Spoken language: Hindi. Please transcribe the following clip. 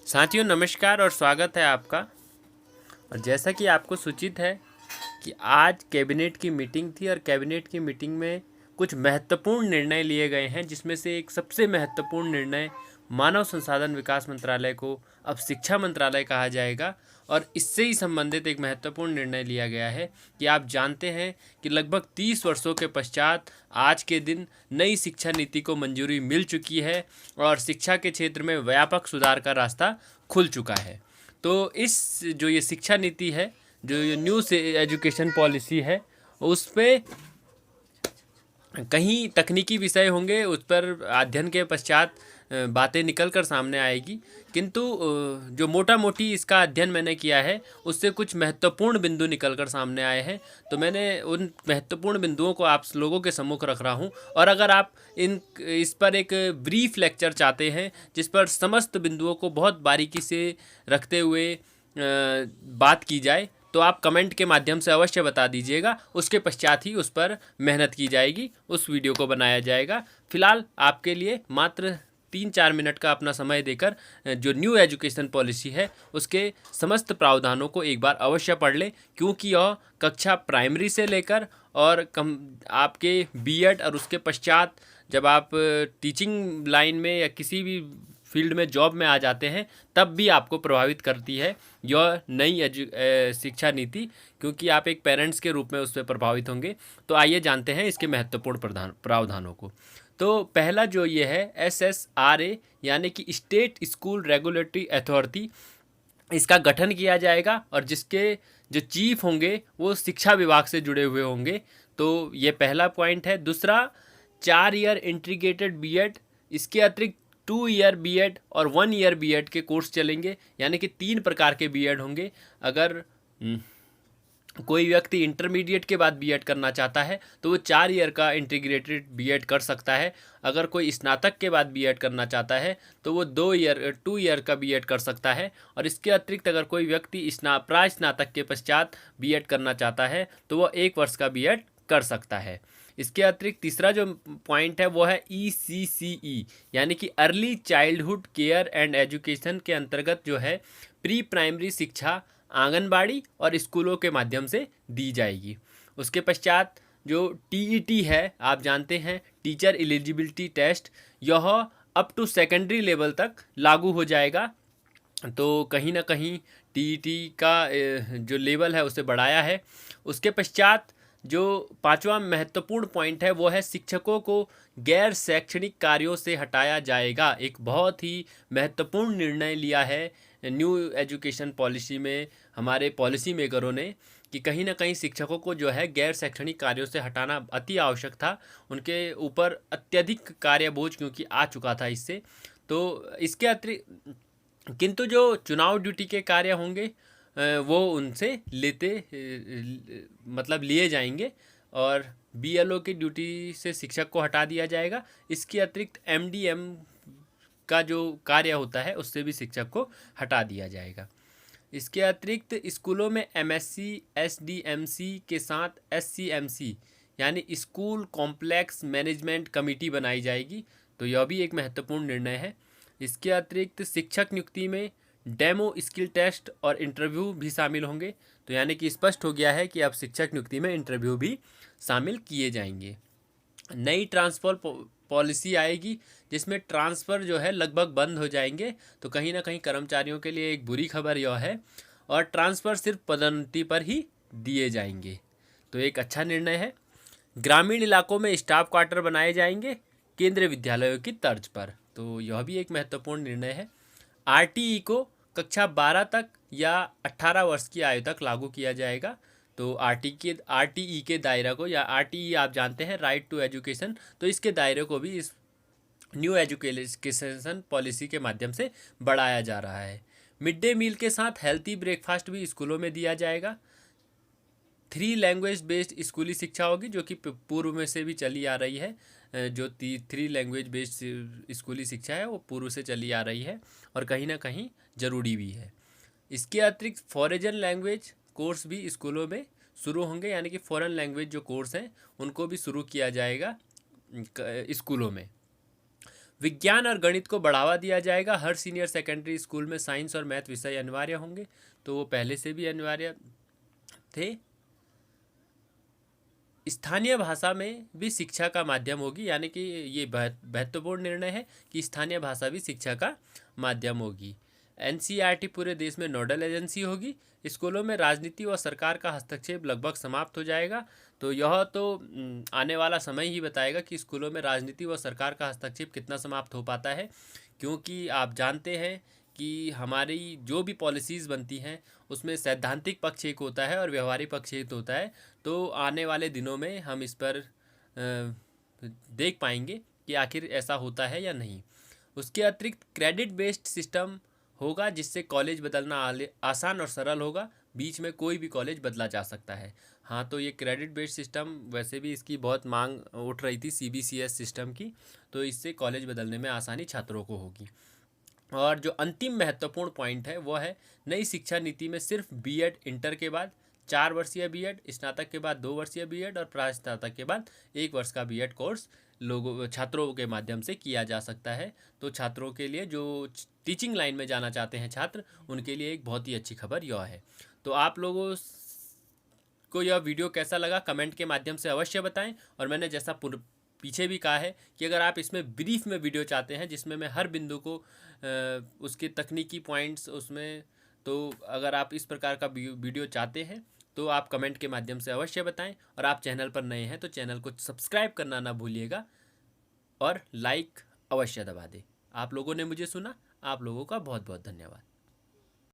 साथियों नमस्कार और स्वागत है आपका। और जैसा कि आपको सूचित है कि आज कैबिनेट की मीटिंग थी और कैबिनेट की मीटिंग में कुछ महत्वपूर्ण निर्णय लिए गए हैं, जिसमें से एक सबसे महत्वपूर्ण निर्णय मानव संसाधन विकास मंत्रालय को अब शिक्षा मंत्रालय कहा जाएगा। और इससे ही संबंधित एक महत्वपूर्ण निर्णय लिया गया है कि आप जानते हैं कि लगभग 30 वर्षों के पश्चात आज के दिन नई शिक्षा नीति को मंजूरी मिल चुकी है और शिक्षा के क्षेत्र में व्यापक सुधार का रास्ता खुल चुका है। तो इस जो ये शिक्षा नीति है, जो ये न्यू एजुकेशन पॉलिसी है, उस पे कहीं तकनीकी विषय होंगे, उस पर अध्ययन के पश्चात बातें निकल कर सामने आएगी। किंतु जो मोटा मोटी इसका अध्ययन मैंने किया है, उससे कुछ महत्वपूर्ण बिंदु निकल कर सामने आए हैं। तो मैंने उन महत्वपूर्ण बिंदुओं को आप लोगों के सम्मुख रख रहा हूं। और अगर आप इस पर एक ब्रीफ लेक्चर चाहते हैं, जिस पर समस्त बिंदुओं को बहुत बारीकी से रखते हुए बात की जाए, तो आप कमेंट के माध्यम से अवश्य बता दीजिएगा। उसके पश्चात ही उस पर मेहनत की जाएगी, उस वीडियो को बनाया जाएगा। फिलहाल आपके लिए मात्र 3-4 मिनट का अपना समय देकर जो न्यू एजुकेशन पॉलिसी है, उसके समस्त प्रावधानों को एक बार अवश्य पढ़ लें, क्योंकि यह कक्षा प्राइमरी से लेकर और आपके बीएड और उसके पश्चात जब आप टीचिंग लाइन में या किसी भी फील्ड में जॉब में आ जाते हैं, तब भी आपको प्रभावित करती है यह नई शिक्षा नीति, क्योंकि आप एक पेरेंट्स के रूप में उससे प्रभावित होंगे। तो आइए जानते हैं इसके महत्वपूर्ण प्रावधानों को। तो पहला जो ये है SSRA, यानी कि स्टेट स्कूल रेगुलेटरी अथॉरिटी, इसका गठन किया जाएगा और जिसके जो चीफ होंगे वो शिक्षा विभाग से जुड़े हुए होंगे। तो ये पहला पॉइंट है। दूसरा, 4 ईयर इंटीग्रेटेड बीएड, इसके अतिरिक्त 2 ईयर बीएड और 1 ईयर बीएड के कोर्स चलेंगे, यानी कि 3 प्रकार के बीएड होंगे। अगर कोई व्यक्ति इंटरमीडिएट के बाद बीएड करना चाहता है तो वो 4 ईयर का इंटीग्रेटेड बीएड कर सकता है। अगर कोई स्नातक के बाद बीएड करना चाहता है तो वो 2 ईयर का बीएड कर सकता है। और इसके अतिरिक्त अगर कोई व्यक्ति प्रास्नातक के पश्चात बीएड करना चाहता है तो वो 1 वर्ष का बीएड कर सकता है। इसके अतिरिक्त तीसरा जो पॉइंट है वो है ECCE, यानी कि early childhood care and education के अंतर्गत जो है प्री प्राइमरी शिक्षा आंगनबाड़ी और स्कूलों के माध्यम से दी जाएगी। उसके पश्चात जो TET है, आप जानते हैं टीचर एलिजिबिलिटी टेस्ट, यह अप टू सेकेंडरी लेवल तक लागू हो जाएगा। तो कहीं ना कहीं TET का जो लेवल है उसे बढ़ाया है। उसके पश्चात जो 5वां महत्वपूर्ण पॉइंट है वो है शिक्षकों को गैर शैक्षणिक कार्यों से हटाया जाएगा। एक बहुत ही महत्वपूर्ण निर्णय लिया है न्यू एजुकेशन पॉलिसी में हमारे पॉलिसी मेकरों ने, कि कहीं ना कहीं शिक्षकों को जो है गैर शैक्षणिक कार्यों से हटाना अति आवश्यक था। उनके ऊपर अत्यधिक कार्य बोझ क्योंकि आ चुका था इससे। तो इसके अतिरिक्त किंतु जो चुनाव ड्यूटी के कार्य होंगे वो उनसे मतलब लिए जाएंगे और BLO की ड्यूटी से शिक्षक को हटा दिया जाएगा। इसके अतिरिक्त MDM का जो कार्य होता है उससे भी शिक्षक को हटा दिया जाएगा। इसके अतिरिक्त स्कूलों में MSc SDMC के साथ SCMC, यानी स्कूल कॉम्प्लेक्स मैनेजमेंट कमेटी बनाई जाएगी। तो यह भी एक महत्वपूर्ण निर्णय है। इसके अतिरिक्त शिक्षक नियुक्ति में डेमो स्किल टेस्ट और इंटरव्यू भी शामिल होंगे। तो यानी कि स्पष्ट हो गया है कि अब शिक्षक नियुक्ति में इंटरव्यू भी शामिल किए जाएंगे। नई ट्रांसफ़र पॉलिसी आएगी जिसमें ट्रांसफ़र जो है लगभग बंद हो जाएंगे। तो कहीं ना कहीं कर्मचारियों के लिए एक बुरी खबर यह है, और ट्रांसफ़र सिर्फ पदोन्नति पर ही दिए जाएंगे। तो एक अच्छा निर्णय है। ग्रामीण इलाकों में स्टाफ क्वार्टर बनाए जाएंगे केंद्रीय विद्यालयों की तर्ज पर। तो यह भी एक महत्वपूर्ण निर्णय है। RTE को कक्षा 12 तक या 18 वर्ष की आयु तक लागू किया जाएगा। तो RTE के दायरा को, या RTE आप जानते हैं राइट टू एजुकेशन, तो इसके दायरे को भी इस न्यू एजुकेशन पॉलिसी के माध्यम से बढ़ाया जा रहा है। मिड डे मील के साथ हेल्थी ब्रेकफास्ट भी स्कूलों में दिया जाएगा। 3 लैंग्वेज बेस्ड स्कूली शिक्षा होगी, जो कि पूर्व में से भी चली आ रही है। जो 3 लैंग्वेज बेस्ड स्कूली शिक्षा है वो पूर्व से चली आ रही है और कहीं ना कहीं ज़रूरी भी है। इसके अतिरिक्त फॉरेन लैंग्वेज कोर्स भी स्कूलों में शुरू होंगे, यानी कि फॉरेन लैंग्वेज जो कोर्स हैं उनको भी शुरू किया जाएगा स्कूलों में। विज्ञान और गणित को बढ़ावा दिया जाएगा। हर सीनियर सेकेंडरी स्कूल में साइंस और मैथ विषय अनिवार्य होंगे। तो वो पहले से भी अनिवार्य थे। स्थानीय भाषा में भी शिक्षा का माध्यम होगी, यानी कि ये महत्वपूर्ण निर्णय है कि स्थानीय भाषा भी शिक्षा का माध्यम होगी। एनसीईआरटी पूरे देश में नोडल एजेंसी होगी। स्कूलों में राजनीति व सरकार का हस्तक्षेप लगभग समाप्त हो जाएगा। तो यह तो आने वाला समय ही बताएगा कि स्कूलों में राजनीति व सरकार का हस्तक्षेप कितना समाप्त हो पाता है, क्योंकि आप जानते हैं कि हमारी जो भी पॉलिसीज़ बनती हैं उसमें सैद्धांतिक पक्ष एक होता है और व्यवहारिक पक्ष एक होता है। तो आने वाले दिनों में हम इस पर देख पाएंगे कि आखिर ऐसा होता है या नहीं। उसके अतिरिक्त क्रेडिट बेस्ड सिस्टम होगा, जिससे कॉलेज बदलना आसान और सरल होगा। बीच में कोई भी कॉलेज बदला जा सकता है। हाँ, तो ये क्रेडिट बेस्ड सिस्टम वैसे भी इसकी बहुत मांग उठ रही थी सीबीसीएस सिस्टम की, तो इससे कॉलेज बदलने में आसानी छात्रों को होगी। और जो अंतिम महत्वपूर्ण पॉइंट है वो है नई शिक्षा नीति में सिर्फ बीएड इंटर के बाद 4 वर्षीय बीएड, स्नातक के बाद 2 वर्षीय बीएड और प्रास्नातक के बाद 1 वर्ष का बीएड कोर्स लोगों छात्रों के माध्यम से किया जा सकता है। तो छात्रों के लिए जो टीचिंग लाइन में जाना चाहते हैं छात्र, उनके लिए एक बहुत ही अच्छी खबर यह है। तो आप लोगों को यह वीडियो कैसा लगा कमेंट के माध्यम से अवश्य बताएं। और मैंने जैसा पीछे भी कहा है कि अगर आप इसमें ब्रीफ में वीडियो चाहते हैं जिसमें मैं हर बिंदु को उसके तकनीकी पॉइंट्स उसमें, तो अगर आप इस प्रकार का वीडियो चाहते हैं तो आप कमेंट के माध्यम से अवश्य बताएं। और आप चैनल पर नए हैं तो चैनल को सब्सक्राइब करना ना भूलिएगा और लाइक अवश्य दबा दें। आप लोगों ने मुझे सुना, आप लोगों का बहुत बहुत धन्यवाद।